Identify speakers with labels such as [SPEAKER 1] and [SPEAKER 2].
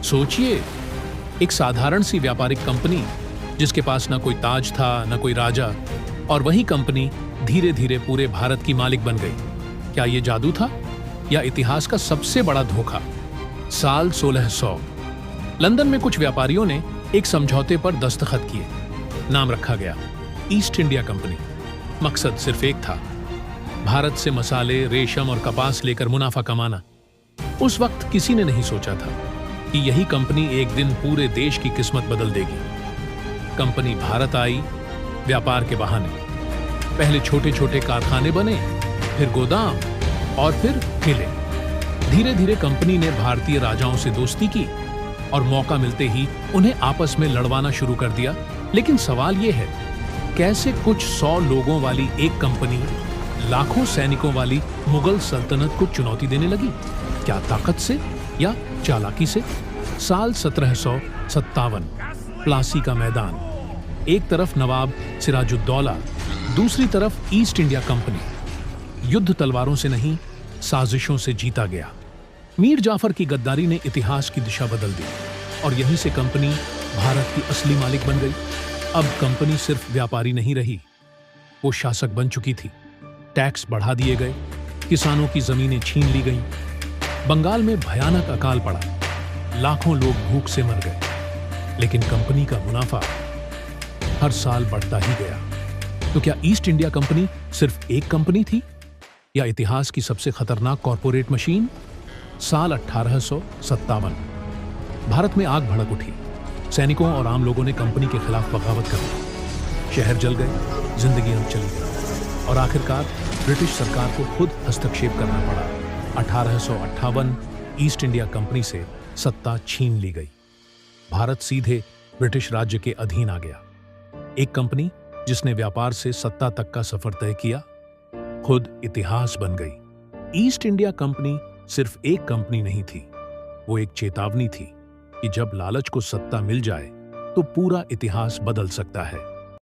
[SPEAKER 1] सोचिए, एक साधारण सी व्यापारिक कंपनी जिसके पास ना कोई ताज था ना कोई राजा, और वही कंपनी धीरे धीरे पूरे भारत की मालिक बन गई। क्या यह जादू था या इतिहास का सबसे बड़ा धोखा? साल 1600 लंदन में कुछ व्यापारियों ने एक समझौते पर दस्तखत किए। नाम रखा गया ईस्ट इंडिया कंपनी। मकसद सिर्फ एक था, भारत से मसाले, रेशम और कपास लेकर मुनाफा कमाना। उस वक्त किसी ने नहीं सोचा था कि यही कंपनी एक दिन पूरे देश की किस्मत बदल देगी। कंपनी भारत आई व्यापार के बहाने। पहले छोटे छोटे कारखाने बने, फिर गोदाम और फिर किले। धीरे धीरे कंपनी ने भारतीय राजाओं से दोस्ती की और मौका मिलते ही उन्हें आपस में लड़वाना शुरू कर दिया। लेकिन सवाल यह है, कैसे कुछ 100 लोगों वाली एक कंपनी लाखों सैनिकों वाली मुगल सल्तनत को चुनौती देने लगी? क्या ताकत से या चालाकी से? साल 1757 प्लासी का मैदान। एक तरफ नवाब सिराजुद्दौला, दूसरी तरफ ईस्ट इंडिया कंपनी। युद्ध तलवारों से नहीं, साजिशों से जीता गया। मीर जाफर की गद्दारी ने इतिहास की दिशा बदल दी और यहीं से कंपनी भारत की असली मालिक बन गई। अब कंपनी सिर्फ व्यापारी नहीं रही, वो शासक बन चुकी थी। टैक्स बढ़ा दिए गए, किसानों की जमीनें छीन ली गईं। बंगाल में भयानक अकाल पड़ा, लाखों लोग भूख से मर गए। लेकिन कंपनी का मुनाफा हर साल बढ़ता ही गया। तो क्या ईस्ट इंडिया कंपनी सिर्फ एक कंपनी थी या इतिहास की सबसे खतरनाक कॉरपोरेट मशीन? साल 1857 भारत में आग भड़क उठी। सैनिकों और आम लोगों ने कंपनी के खिलाफ बगावत कर दी। शहर जल गए, जिंदगियां चली गई और आखिरकार ब्रिटिश सरकार को खुद हस्तक्षेप करना पड़ा। 1858 ईस्ट इंडिया कंपनी से सत्ता छीन ली गई। भारत सीधे ब्रिटिश राज्य के अधीन आ गया। एक कंपनी जिसने व्यापार से सत्ता तक का सफर तय किया, खुद इतिहास बन गई। ईस्ट इंडिया कंपनी सिर्फ एक कंपनी नहीं थी, वो एक चेतावनी थी कि जब लालच को सत्ता मिल जाए तो पूरा इतिहास बदल सकता है।